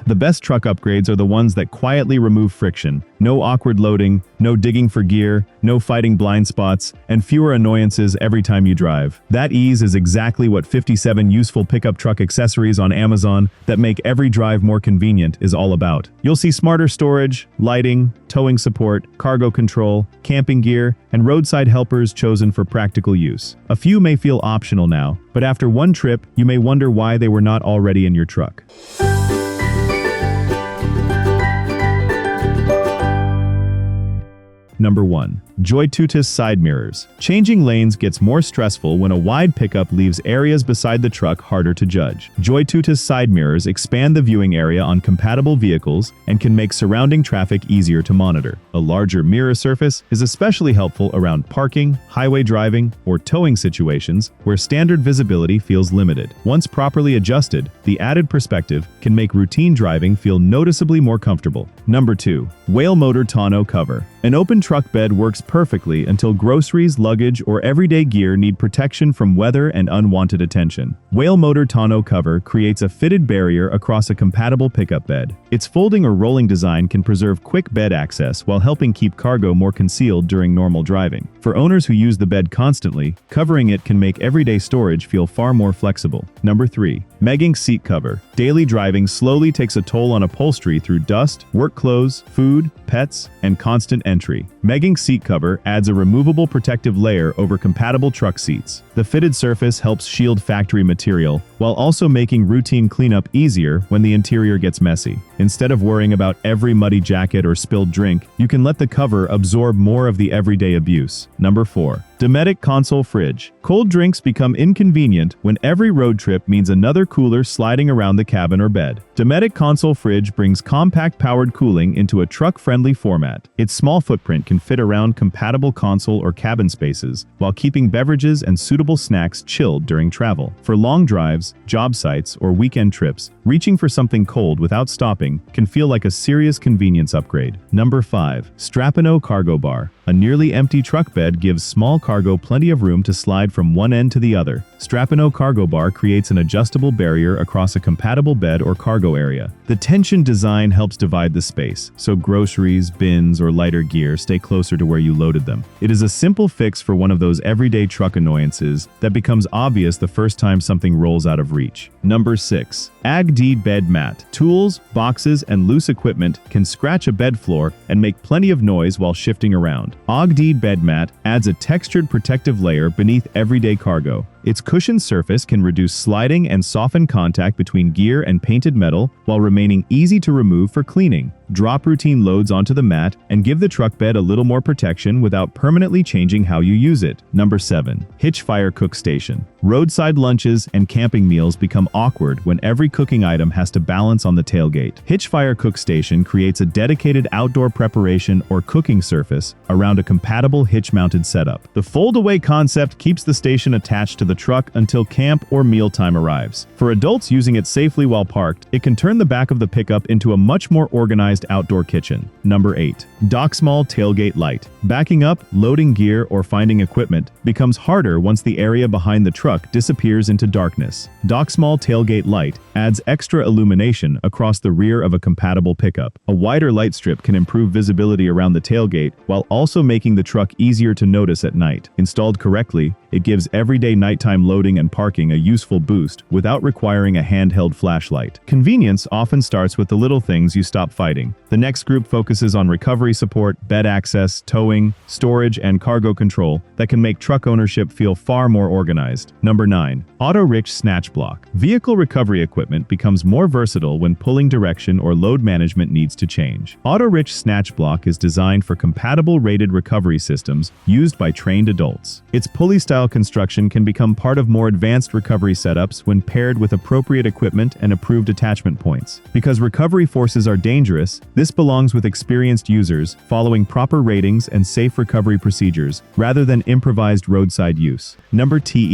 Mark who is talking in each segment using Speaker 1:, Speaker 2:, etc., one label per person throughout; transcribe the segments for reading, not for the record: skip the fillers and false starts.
Speaker 1: The best truck upgrades are the ones that quietly remove friction. No awkward loading, no digging for gear, no fighting blind spots, and fewer annoyances every time you drive. That ease is exactly what 57 useful pickup truck accessories on Amazon that make every drive more convenient is all about. You'll see smarter storage, lighting, towing support, cargo control, camping gear, and roadside helpers chosen for practical use. A few may feel optional now, but after one trip, you may wonder why they were not already in your truck. Number 1. JOYTUTUS Side Mirrors. Changing lanes gets more stressful when a wide pickup leaves areas beside the truck harder to judge. JOYTUTUS side mirrors expand the viewing area on compatible vehicles and can make surrounding traffic easier to monitor. A larger mirror surface is especially helpful around parking, highway driving, or towing situations where standard visibility feels limited. Once properly adjusted, the added perspective can make routine driving feel noticeably more comfortable. Number 2. WHALEMOTOR Tonneau Cover. An open truck bed works perfectly until groceries, luggage, or everyday gear need protection from weather and unwanted attention. WHALEMOTOR Tonneau Cover creates a fitted barrier across a compatible pickup bed. Its folding or rolling design can preserve quick bed access while helping keep cargo more concealed during normal driving. For owners who use the bed constantly, covering it can make everyday storage feel far more flexible. Number 3. Meginc Seat Cover. Daily driving slowly takes a toll on upholstery through dust, work clothes, food, pets, and constant entry. Meginc Seat Cover adds a removable protective layer over compatible truck seats. The fitted surface helps shield factory material, while also making routine cleanup easier when the interior gets messy. Instead of worrying about every muddy jacket or spilled drink, you can let the cover absorb more of the everyday abuse. Number 4. Dometic Console Fridge. Cold drinks become inconvenient when every road trip means another cooler sliding around the cabin or bed. Dometic Console Fridge brings compact-powered cooling into a truck-friendly format. Its small footprint can fit around compatible console or cabin spaces, while keeping beverages and suitable snacks chilled during travel. For long drives, job sites, or weekend trips, reaching for something cold without stopping can feel like a serious convenience upgrade. Number 5. Strapinno Cargo Bar. A nearly empty truck bed gives small cargo plenty of room to slide from one end to the other. Strapinno Cargo Bar creates an adjustable barrier across a compatible bed or cargo area. The tension design helps divide the space, so groceries, bins, or lighter gear stay closer to where you loaded them. It is a simple fix for one of those everyday truck annoyances that becomes obvious the first time something rolls out of reach. Number 6. AAGDD Bed Mat. Tools, boxes, and loose equipment can scratch a bed floor and make plenty of noise while shifting around. AAGDD Bed Mat adds a textured protective layer beneath everyday cargo. Its cushioned surface can reduce sliding and soften contact between gear and painted metal while remaining easy to remove for cleaning. Drop routine loads onto the mat and give the truck bed a little more protection without permanently changing how you use it. Number 7. HitchFire Cook Station. Roadside lunches and camping meals become awkward when every cooking item has to balance on the tailgate. HitchFire Cook Station creates a dedicated outdoor preparation or cooking surface around a compatible hitch-mounted setup. The fold-away concept keeps the station attached to the truck until camp or mealtime arrives. For adults using it safely while parked, it can turn the back of the pickup into a much more organized outdoor kitchen. Number 8. DOXMALL Tailgate Light. Backing up, loading gear, or finding equipment becomes harder once the area behind the truck disappears into darkness. DOXMALL Tailgate Light adds extra illumination across the rear of a compatible pickup. A wider light strip can improve visibility around the tailgate while also making the truck easier to notice at night. Installed correctly, it gives everyday nighttime loading and parking a useful boost without requiring a handheld flashlight. Convenience often starts with the little things you stop fighting. The next group focuses on recovery support, bed access, towing, storage, and cargo control that can make truck ownership feel far more organized. Number 9. AUTORICH Snatch Block. Vehicle recovery equipment becomes more versatile when pulling direction or load management needs to change. AUTORICH Snatch Block is designed for compatible rated recovery systems used by trained adults. Its pulley-style construction can become part of more advanced recovery setups when paired with appropriate equipment and approved attachment points. Because recovery forces are dangerous, this belongs with experienced users following proper ratings and safe recovery procedures rather than improvised roadside use. Number 10.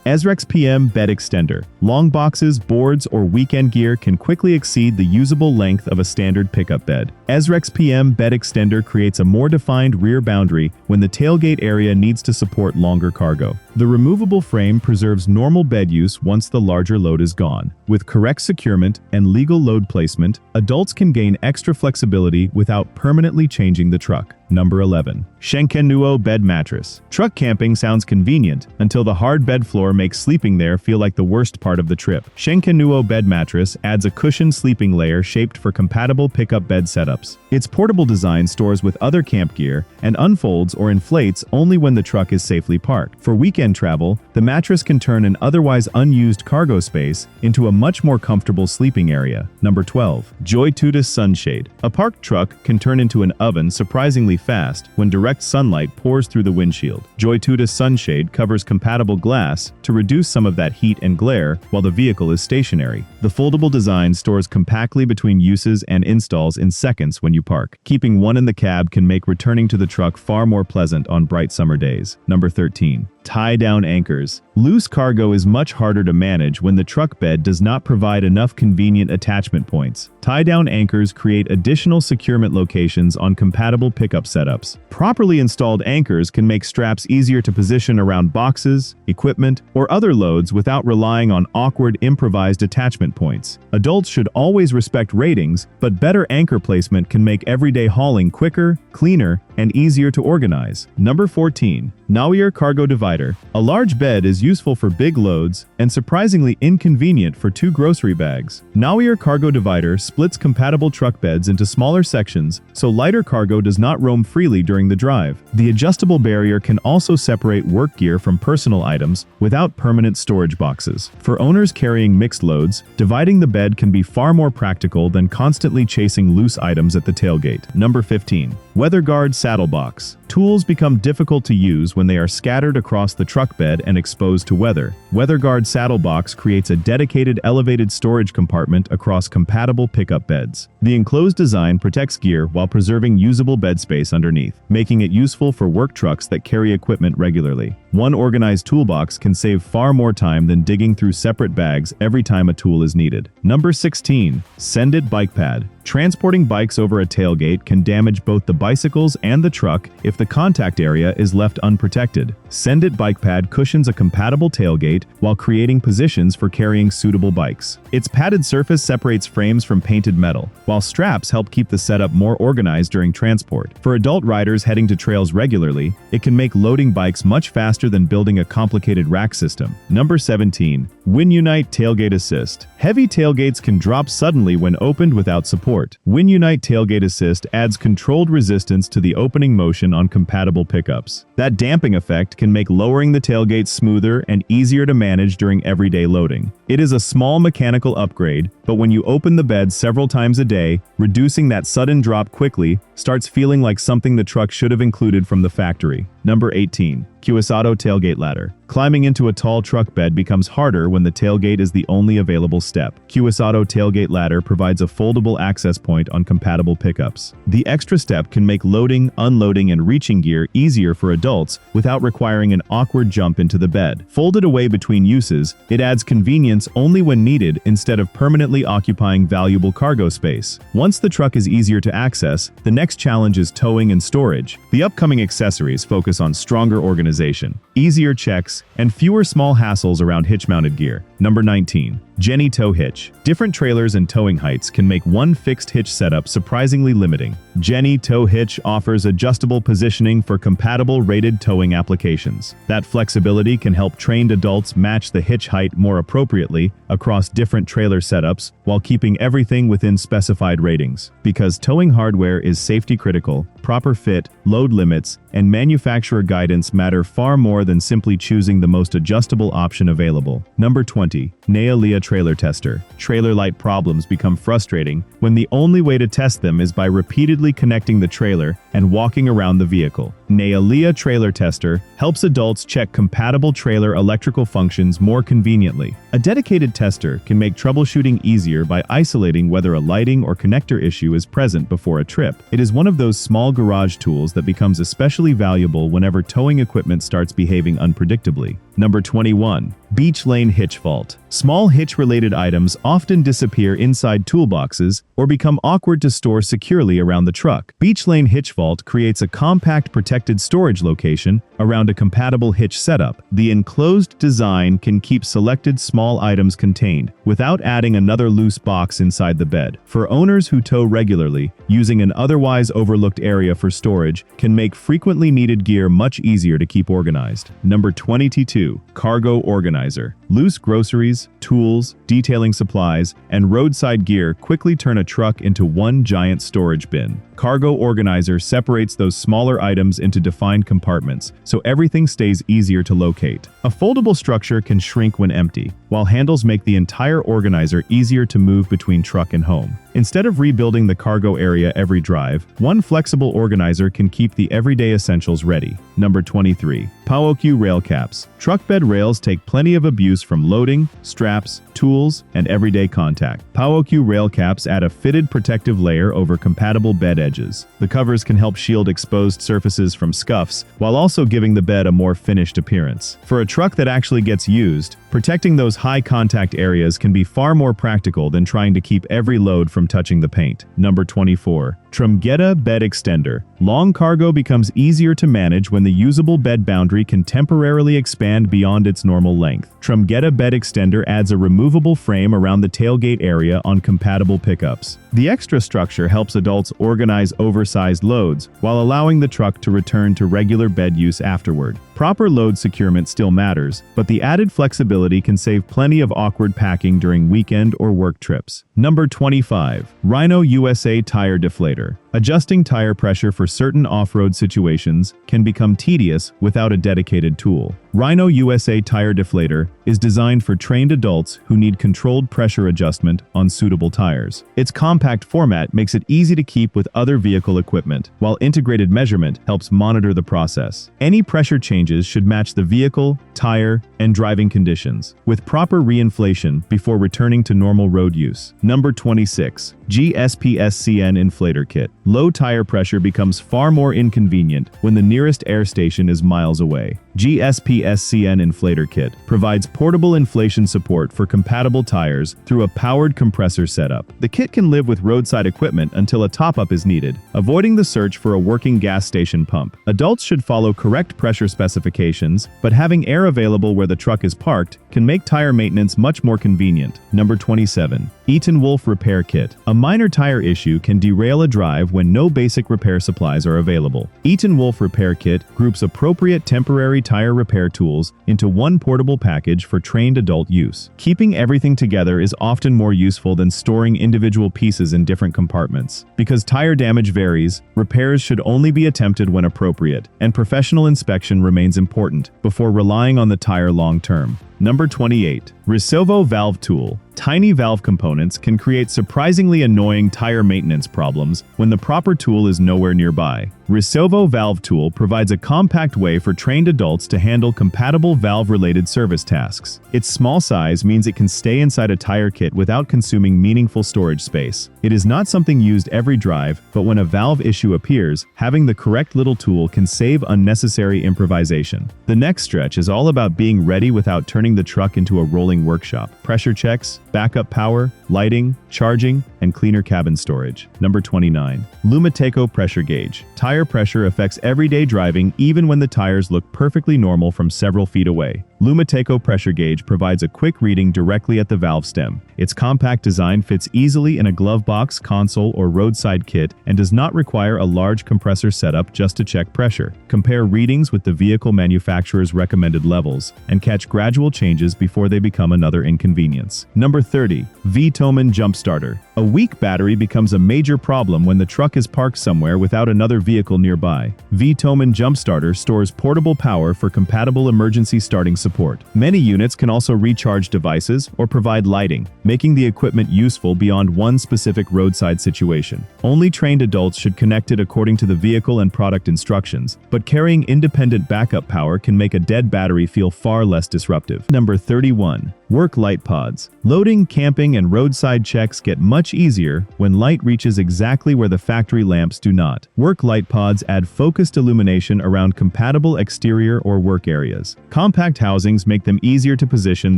Speaker 1: EZREXPM Bed Extender. Long boxes, boards, or weekend gear can quickly exceed the usable length of a standard pickup bed. EZREXPM Bed Extender creates a more defined rear boundary when the tailgate area needs to support longer cargo. The removable frame preserves normal bed use once the larger load is gone. With correct securement and legal load placement, adults can gain extra flexibility without permanently changing the truck. Number 11. SHENKENUO Bed Mattress. Truck camping sounds convenient until the hard bed floor makes sleeping there feel like the worst part of the trip. SHENKENUO Bed Mattress adds a cushioned sleeping layer shaped for compatible pickup bed setups. Its portable design stores with other camp gear and unfolds or inflates only when the truck is safely parked. For weekend travel, the mattress can turn an otherwise unused cargo space into a much more comfortable sleeping area. Number 12. JOYTUTUS Sun Shade. A parked truck can turn into an oven surprisingly fast when direct sunlight pours through the windshield. JOYTUTUS Sun Shade covers compatible glass to reduce some of that heat and glare while the vehicle is stationary. The foldable design stores compactly between uses and installs in seconds when you park. Keeping one in the cab can make returning to the truck far more pleasant on bright summer days. Number 13. Tie-down anchors. Loose cargo is much harder to manage when the truck bed does not provide enough convenient attachment points. Tie-down anchors create additional securement locations on compatible pickup setups. Properly installed anchors can make straps easier to position around boxes, equipment, or other loads without relying on awkward improvised attachment points. Adults should always respect ratings, but better anchor placement can make everyday hauling quicker, cleaner, and easier to organize. Number 14. KNAWIER Cargo Divider. A large bed is useful for big loads and surprisingly inconvenient for 2 grocery bags. KNAWIER Cargo Divider splits compatible truck beds into smaller sections so lighter cargo does not roam freely during the drive. The adjustable barrier can also separate work gear from personal items without permanent storage boxes. For owners carrying mixed loads, dividing the bed can be far more practical than constantly chasing loose items at the tailgate. Number 15. WeatherGuard Saddle Box. Tools become difficult to use when they are scattered across the truck bed and exposed to weather. WeatherGuard Saddle Box creates a dedicated elevated storage compartment across compatible pickup beds. The enclosed design protects gear while preserving usable bed space underneath, making it useful for work trucks that carry equipment regularly. One organized toolbox can save far more time than digging through separate bags every time a tool is needed. Number 16. SendIt Bike Pad. Transporting bikes over a tailgate can damage both the bicycles and the truck if the contact area is left unprotected. SendIt Bike Pad cushions a compatible tailgate while creating positions for carrying suitable bikes. Its padded surface separates frames from painted metal, while straps help keep the setup more organized during transport. For adult riders heading to trails regularly, it can make loading bikes much faster than building a complicated rack system. Number 17. Winunite Tailgate Assist. Heavy tailgates can drop suddenly when opened without support. Winunite Tailgate Assist adds controlled resistance to the opening motion on compatible pickups. That damping effect can make lowering the tailgate smoother and easier to manage during everyday loading. It is a small mechanical upgrade, but when you open the bed several times a day, reducing that sudden drop quickly starts feeling like something the truck should have included from the factory. Number 18. KEWISAUTO Tailgate Ladder. Climbing into a tall truck bed becomes harder when the tailgate is the only available step. KEWISAUTO Tailgate Ladder provides a foldable access point on compatible pickups. The extra step can make loading, unloading, and reaching gear easier for adults without requiring an awkward jump into the bed. Folded away between uses, it adds convenience only when needed instead of permanently occupying valuable cargo space. Once the truck is easier to access, the next challenge is towing and storage. The upcoming accessories focus on stronger organization, easier checks, and fewer small hassles around hitch-mounted gear. Number 19. GENY Tow Hitch. Different trailers and towing heights can make one fixed hitch setup surprisingly limiting. GENY Tow Hitch offers adjustable positioning for compatible rated towing applications. That flexibility can help trained adults match the hitch height more appropriately across different trailer setups while keeping everything within specified ratings. Because towing hardware is safety critical, proper fit, load limits, and manufacturer guidance matter far more than simply choosing the most adjustable option available. Number 20. NeaLia Trailer Tester. Trailer light problems become frustrating when the only way to test them is by repeatedly connecting the trailer and walking around the vehicle. NeaLia Trailer Tester helps adults check compatible trailer electrical functions more conveniently. A dedicated tester can make troubleshooting easier by isolating whether a lighting or connector issue is present before a trip. It is one of those small garage tools that becomes especially valuable whenever towing equipment starts behaving unpredictably. Number 21. BeechLane Hitch Fault. Small hitch-related items often disappear inside toolboxes or become awkward to store securely around the truck. BeechLane Hitch Vault creates a compact protection protected storage location around a compatible hitch setup. The enclosed design can keep selected small items contained without adding another loose box inside the bed. For owners who tow regularly, using an otherwise overlooked area for storage can make frequently needed gear much easier to keep organized. Number 22. Cargo Organizer. Loose groceries, tools, detailing supplies, and roadside gear quickly turn a truck into one giant storage bin. Cargo Organizer separates those smaller items into defined compartments, so everything stays easier to locate. A foldable structure can shrink when empty, while handles make the entire organizer easier to move between truck and home. Instead of rebuilding the cargo area every drive, one flexible organizer can keep the everyday essentials ready. Number 23. POWOQ Rail Caps. Truck bed rails take plenty of abuse from loading, straps, tools, and everyday contact. POWOQ rail caps add a fitted protective layer over compatible bed edges. The covers can help shield exposed surfaces from scuffs, while also giving the bed a more finished appearance. For a truck that actually gets used, protecting those high contact areas can be far more practical than trying to keep every load from touching the paint. Number 24. Trumgeta Bed Extender. Long cargo becomes easier to manage when the usable bed boundary can temporarily expand beyond its normal length. Trumgeta Bed Extender adds a removable frame around the tailgate area on compatible pickups. The extra structure helps adults organize oversized loads while allowing the truck to return to regular bed use afterward. Proper load securement still matters, but the added flexibility can save plenty of awkward packing during weekend or work trips. Number 25. RhinoUSA Tire Deflator. Adjusting tire pressure for certain off-road situations can become tedious without a dedicated tool. RhinoUSA Tire Deflator is designed for trained adults who need controlled pressure adjustment on suitable tires. Its compact format makes it easy to keep with other vehicle equipment, while integrated measurement helps monitor the process. Any pressure changes should match the vehicle, tire, and driving conditions, with proper reinflation before returning to normal road use. Number 26. GSPSCN Inflator Kit. Low tire pressure becomes far more inconvenient when the nearest air station is miles away. GSPSCN Inflator Kit provides portable inflation support for compatible tires through a powered compressor setup. The kit can live with roadside equipment until a top-up is needed, avoiding the search for a working gas station pump. Adults should follow correct pressure specifications, but having air available where the truck is parked can make tire maintenance much more convenient. Number 27. ETENWOLF Repair Kit. A minor tire issue can derail a drive when no basic repair supplies are available. ETENWOLF Repair Kit groups appropriate temporary tire repair tools into one portable package for trained adult use. Keeping everything together is often more useful than storing individual pieces in different compartments. Because tire damage varies, repairs should only be attempted when appropriate, and professional inspection remains important before relying on the tire long term. Number 28. Riseuvo Valve Tool. Tiny valve components can create surprisingly annoying tire maintenance problems when the proper tool is nowhere nearby. Riseuvo Valve Tool provides a compact way for trained adults to handle compatible valve-related service tasks. Its small size means it can stay inside a tire kit without consuming meaningful storage space. It is not something used every drive, but when a valve issue appears, having the correct little tool can save unnecessary improvisation. The next stretch is all about being ready without turning the truck into a rolling workshop. Pressure checks, backup power, lighting, charging, and cleaner cabin storage. Number 29. LUMITECO Pressure Gauge. Tire pressure affects everyday driving even when the tires look perfectly normal from several feet away. LUMITECO Pressure Gauge provides a quick reading directly at the valve stem. Its compact design fits easily in a glove box, console, or roadside kit and does not require a large compressor setup just to check pressure. Compare readings with the vehicle manufacturer's recommended levels and catch gradual changes before they become another inconvenience. Number 30. VTOMAN Jump Starter. A weak battery becomes a major problem when the truck is parked somewhere without another vehicle nearby. VTOMAN Jump Starter stores portable power for compatible emergency starting support. Many units can also recharge devices or provide lighting, making the equipment useful beyond one specific roadside situation. Only trained adults should connect it according to the vehicle and product instructions, but carrying independent backup power can make a dead battery feel far less disruptive. Number 31. Work light pods. Loading, camping, and roadside checks get much easier when light reaches exactly where the factory lamps do not. Work light pods add focused illumination around compatible exterior or work areas. Compact housings make them easier to position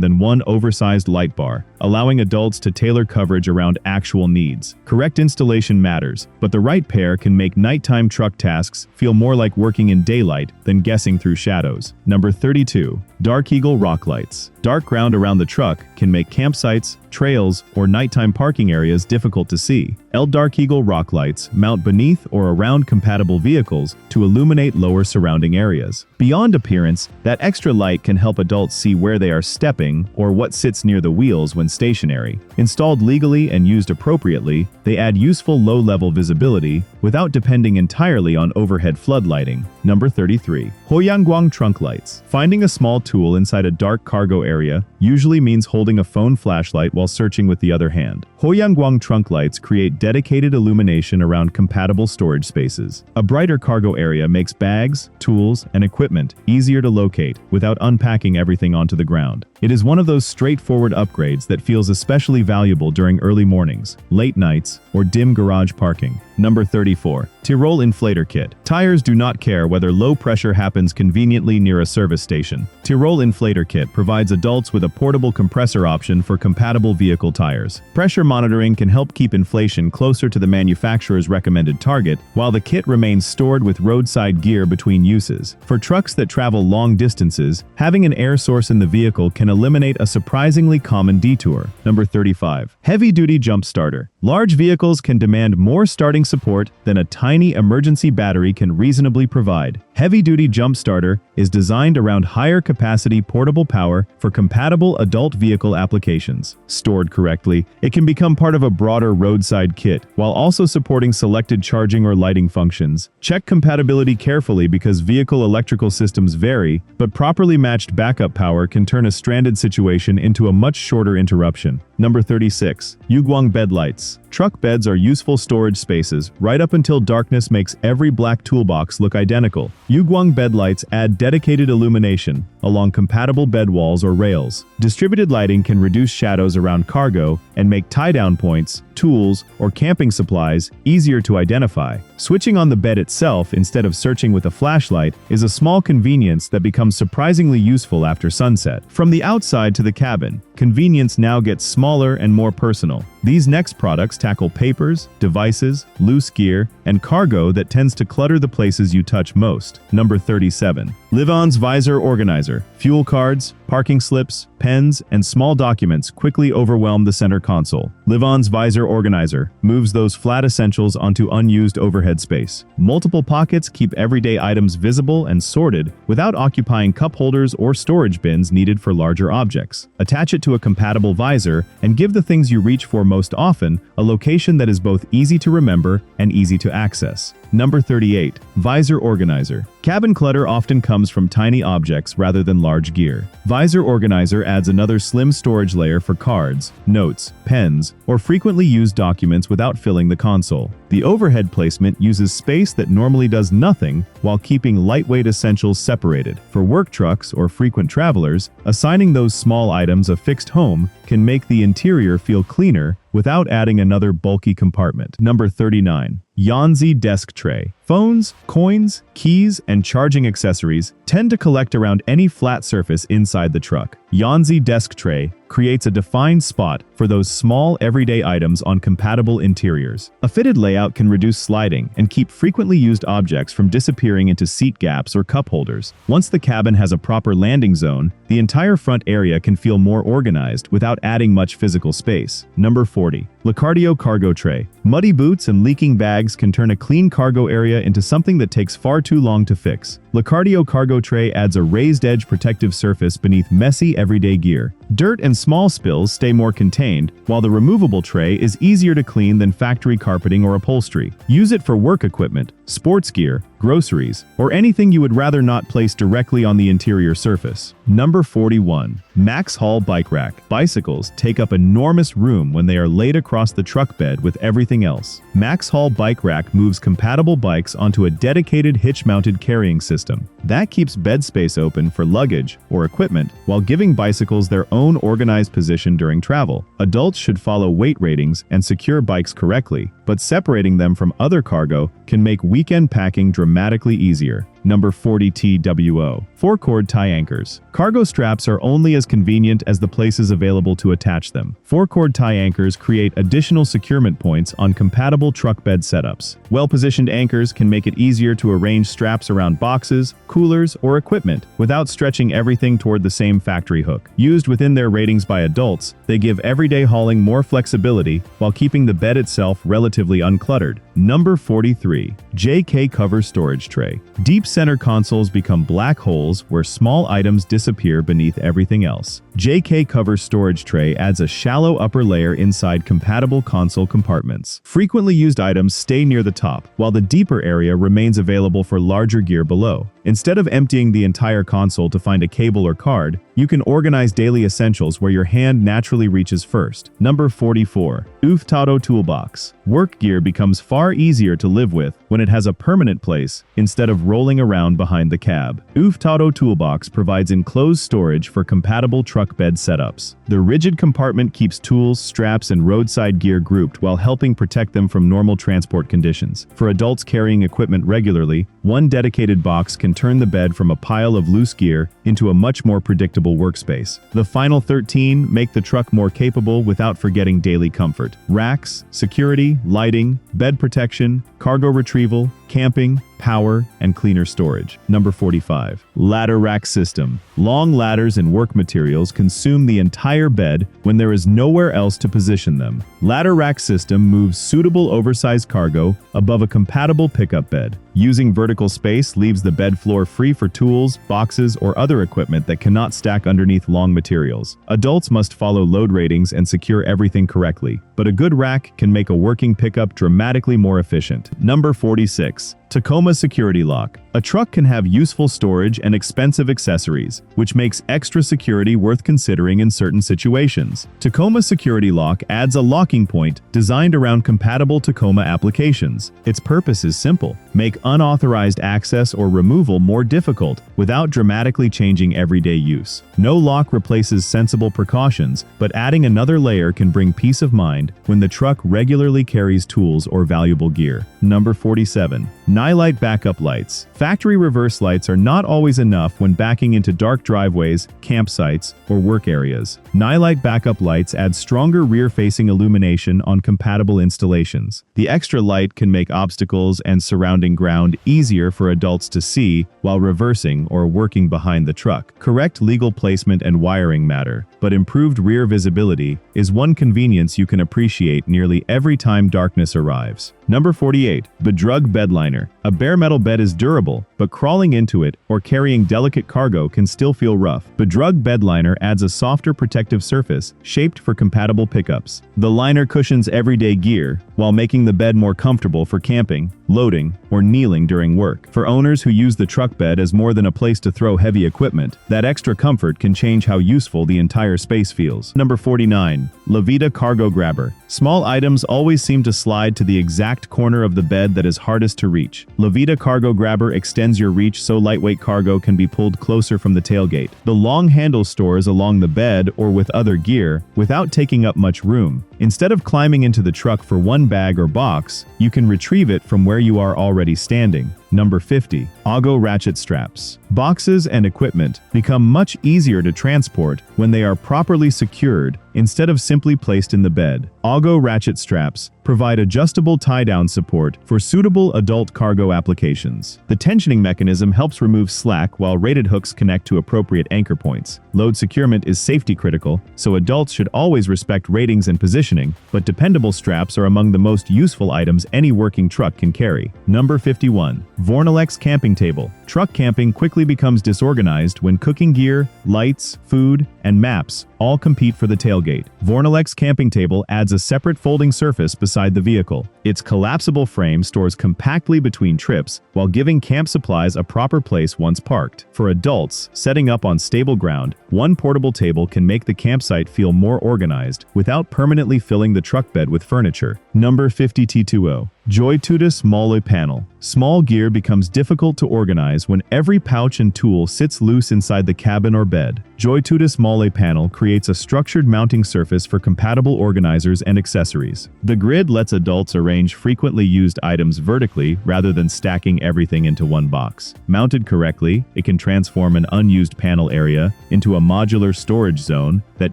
Speaker 1: than one oversized light bar, allowing adults to tailor coverage around actual needs. Correct installation matters, but the right pair can make nighttime truck tasks feel more like working in daylight than guessing through shadows. Number 32. DARKEAGLE Rock Lights. Dark ground around the truck can make campsites, trails, or nighttime parking areas difficult to see. DARKEAGLE rock lights mount beneath or around compatible vehicles to illuminate lower surrounding areas. Beyond appearance, that extra light can help adults see where they are stepping or what sits near the wheels when stationary. Installed legally and used appropriately, they add useful low-level visibility without depending entirely on overhead floodlighting. Number 33. Hoyangguang Trunk Lights. Finding a small tool inside a dark cargo area usually means holding a phone flashlight while searching with the other hand. Hoyangguang trunk lights create dedicated illumination around compatible storage spaces. A brighter cargo area makes bags, tools, and equipment easier to locate without unpacking everything onto the ground. It is one of those straightforward upgrades that feels especially valuable during early mornings, late nights, or dim garage parking. Number 34. Tyrol Inflator Kit. Tires do not care whether low pressure happens conveniently near a service station. Tyrol Inflator Kit provides adults with a portable compressor option for compatible vehicle tires. Pressure monitoring can help keep inflation closer to the manufacturer's recommended target, while the kit remains stored with roadside gear between uses. For trucks that travel long distances, having an air source in the vehicle can eliminate a surprisingly common detour. Number 35. Heavy-duty jump starter. Large vehicles can demand more starting support than a tiny emergency battery can reasonably provide. Heavy-duty jump starter is designed around higher capacity portable power for compatible adult vehicle applications. Stored correctly, it can become part of a broader roadside kit while also supporting selected charging or lighting functions. Check compatibility carefully because vehicle electrical systems vary, but properly matched backup power can turn a stranded situation into a much shorter interruption. Number 36. Yuguang Bed Lights. Truck beds are useful storage spaces right up until darkness makes every black toolbox look identical. Yuguang bed lights add dedicated illumination along compatible bed walls or rails. Distributed lighting can reduce shadows around cargo and make tie-down points, tools, or camping supplies easier to identify. Switching on the bed itself instead of searching with a flashlight is a small convenience that becomes surprisingly useful after sunset. From the outside to the cabin, convenience now gets smaller and more personal. These next products tackle papers, devices, loose gear, and cargo that tends to clutter the places you touch most. Number 37. Livon's Visor Organizer. Fuel cards, parking slips, pens, and small documents quickly overwhelm the center console. Livon's Visor Organizer moves those flat essentials onto unused overhead space. Multiple pockets keep everyday items visible and sorted without occupying cup holders or storage bins needed for larger objects. Attach it to a compatible visor and give the things you reach for most often a location that is both easy to remember and easy to access. Number 38. Visor Organizer. Cabin clutter often comes from tiny objects rather than large gear. Visor Organizer adds another slim storage layer for cards, notes, pens, or frequently used documents without filling the console. The overhead placement uses space that normally does nothing while keeping lightweight essentials separated. For work trucks or frequent travelers, assigning those small items a fixed home can make the interior feel cleaner without adding another bulky compartment. Number 39. Yanzi Desk Tray. Phones, coins, keys, and charging accessories tend to collect around any flat surface inside the truck. Yanzi Desk Tray creates a defined spot for those small everyday items on compatible interiors. A fitted layout can reduce sliding and keep frequently used objects from disappearing into seat gaps or cup holders. Once the cabin has a proper landing zone, the entire front area can feel more organized without adding much physical space. Number 40. Lecardio Cargo Tray. Muddy boots and leaking bags can turn a clean cargo area into something that takes far too long to fix. Lecardio Cargo Tray adds a raised edge protective surface beneath messy everyday gear. Dirt and small spills stay more contained, while the removable tray is easier to clean than factory carpeting or upholstery. Use it for work equipment, sports gear, groceries, or anything you would rather not place directly on the interior surface. Number 41. Max Haul Bike Rack. Bicycles take up enormous room when they are laid across the truck bed with everything else. Max Haul Bike Rack moves compatible bikes onto a dedicated hitch-mounted carrying system. That keeps bed space open for luggage or equipment while giving bicycles their own organized position during travel. Adults should follow weight ratings and secure bikes correctly, but separating them from other cargo can make weekend packing dramatically easier. Number 40. TWO. 4-cord tie anchors. Cargo straps are only as convenient as the places available to attach them. 4-cord tie anchors create additional securement points on compatible truck bed setups. Well-positioned anchors can make it easier to arrange straps around boxes, coolers, or equipment without stretching everything toward the same factory hook. Used within their ratings by adults, they give everyday hauling more flexibility while keeping the bed itself relatively uncluttered. Number 43. JK Cover Storage Tray. Deep center consoles become black holes where small items disappear beneath everything else. JK Cover Storage Tray adds a shallow upper layer inside compatible console compartments. Frequently used items stay near the top, while the deeper area remains available for larger gear below. Instead of emptying the entire console to find a cable or card, you can organize daily essentials where your hand naturally reaches first. Number 44. WheatOTO Toolbox. Work gear becomes far easier to live with when it has a permanent place instead of rolling around behind the cab. WheatOTO Toolbox provides enclosed storage for compatible truck bed setups. The rigid compartment keeps tools, straps, and roadside gear grouped while helping protect them from normal transport conditions. For adults carrying equipment regularly, one dedicated box can turn the bed from a pile of loose gear into a much more predictable workspace. The final 13 make the truck more capable without forgetting daily comfort. Racks, security, lighting, bed protection, cargo retrieval, camping, power, and cleaner storage. Number 45. Ladder Rack System. Long ladders and work materials consume the entire bed when there is nowhere else to position them. Ladder Rack System moves suitable oversized cargo above a compatible pickup bed. Using vertical space leaves the bed floor free for tools, boxes, or other equipment that cannot stack underneath long materials. Adults must follow load ratings and secure everything correctly, but a good rack can make a working pickup dramatically more efficient. Number 46. Tacoma Security Lock. A truck can have useful storage and expensive accessories, which makes extra security worth considering in certain situations. Tacoma Security Lock adds a locking point designed around compatible Tacoma applications. Its purpose is simple: make unauthorized access or removal more difficult without dramatically changing everyday use. No lock replaces sensible precautions, but adding another layer can bring peace of mind when the truck regularly carries tools or valuable gear. Number 47. NeaLia Backup Lights. Factory reverse lights are not always enough when backing into dark driveways, campsites, or work areas. NeaLia Backup Lights add stronger rear-facing illumination on compatible installations. The extra light can make obstacles and surrounding ground easier for adults to see while reversing or working behind the truck. Correct legal placement and wiring matter, but improved rear visibility is one convenience you can appreciate nearly every time darkness arrives. Number 48. BeDrug Bed Liner. A bare metal bed is durable, but crawling into it or carrying delicate cargo can still feel rough. BeDrug Bed Liner adds a softer protective surface shaped for compatible pickups. The liner cushions everyday gear while making the bed more comfortable for camping, loading, or kneeling during work. For owners who use the truck bed as more than a place to throw heavy equipment, that extra comfort can change how useful the entire space feels. Number 49. Levita Cargo Grabber. Small items always seem to slide to the exact corner of the bed that is hardest to reach. Levita Cargo Grabber extends your reach so lightweight cargo can be pulled closer from the tailgate. The long handle stores along the bed or with other gear without taking up much room. Instead of climbing into the truck for one bag or box, you can retrieve it from where you are already standing. Number 50. AAGDD Ratchet Straps. Boxes and equipment become much easier to transport when they are properly secured instead of simply placed in the bed. AAGDD Ratchet Straps provide adjustable tie-down support for suitable adult cargo applications. The tensioning mechanism helps remove slack while rated hooks connect to appropriate anchor points. Load securement is safety critical, so adults should always respect ratings and positioning, but dependable straps are among the most useful items any working truck can carry. Number 51. Vornalex Camping Table. Truck camping quickly becomes disorganized when cooking gear, lights, food, and maps all compete for the tailgate. Vornalex Camping Table adds a separate folding surface beside the vehicle. Its collapsible frame stores compactly between trips while giving camp supplies a proper place once parked. For adults setting up on stable ground, one portable table can make the campsite feel more organized without permanently filling the truck bed with furniture. Number 50T20. JOYTUTUS Sun Panel. Small gear becomes difficult to organize when every pouch and tool sits loose inside the cabin or bed. JOYTUTUS Sun Panel creates a structured mounting surface for compatible organizers and accessories. The grid lets adults arrange frequently used items vertically rather than stacking everything into one box. Mounted correctly, it can transform an unused panel area into a modular storage zone that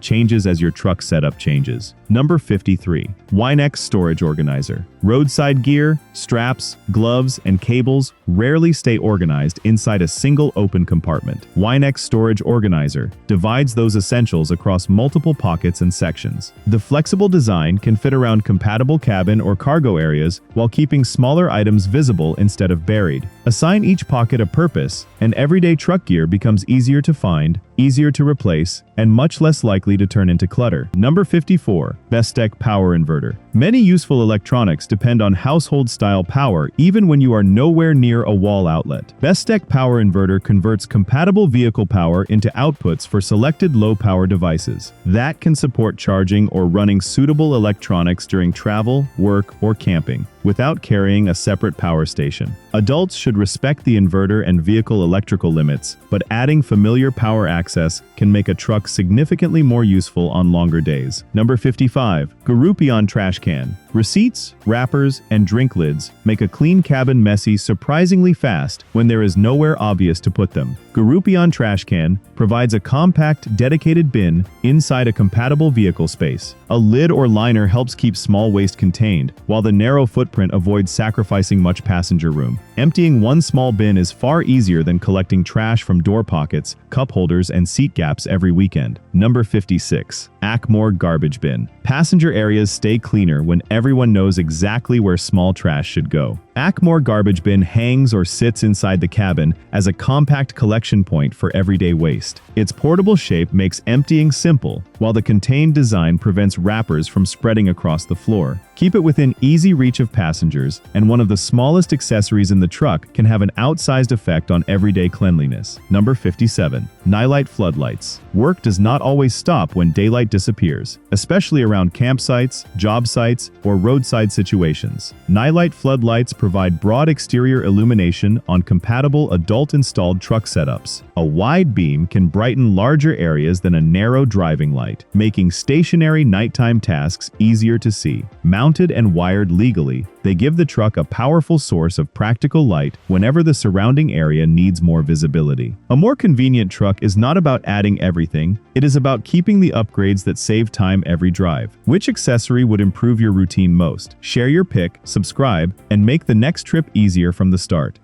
Speaker 1: changes as your truck setup changes. Number 53. Winunite Storage Organizer. Roadside gear, straps, gloves, and cables rarely stay organized inside a single open compartment. Winunite Storage Organizer divides those essentials across multiple pockets and sections. The flexible design can fit around compatible cabin or cargo areas while keeping smaller items visible instead of buried. Assign each pocket a purpose, and everyday truck gear becomes easier to find, easier to replace, and much less likely to turn into clutter. Number 54. BeechLane Power Inverter. Many useful electronics depend on household-style power even when you are nowhere near a wall outlet. BeechLane Power Inverter converts compatible vehicle power into outputs for selected low-power devices. That can support charging or running suitable electronics during travel, work, or camping, without carrying a separate power station. Adults should respect the inverter and vehicle electrical limits, but adding familiar power access can make a truck significantly more useful on longer days. Number 55. Garupion Trash Can. Receipts, wrappers, and drink lids make a clean cabin messy surprisingly fast when there is nowhere obvious to put them. Garupion Trash Can provides a compact, dedicated bin inside a compatible vehicle space. A lid or liner helps keep small waste contained, while the narrow footprint avoids sacrificing much passenger room. Emptying one small bin is far easier than collecting trash from door pockets, cup holders, and seat gaps every weekend. Number 56. AAGDD Garbage Bin. Passenger areas stay cleaner when everyone knows exactly where small trash should go. AAGDD Garbage Bin hangs or sits inside the cabin as a compact collection point for everyday waste. Its portable shape makes emptying simple, while the contained design prevents wrappers from spreading across the floor. Keep it within easy reach of passengers, and one of the smallest accessories in the truck can have an outsized effect on everyday cleanliness. Number 57. NeaLia Floodlights. Work does not always stop when daylight disappears, especially around campsites, job sites, or roadside situations. NeaLia floodlights provide broad exterior illumination on compatible adult-installed truck setups. A wide beam can brighten larger areas than a narrow driving light, making stationary nighttime tasks easier to see. Mounted and wired legally, they give the truck a powerful source of practical light whenever the surrounding area needs more visibility. A more convenient truck is not about adding everything, it is about keeping the upgrades that save time every drive. Which accessory would improve your routine most? Share your pick, subscribe, and make the next trip easier from the start.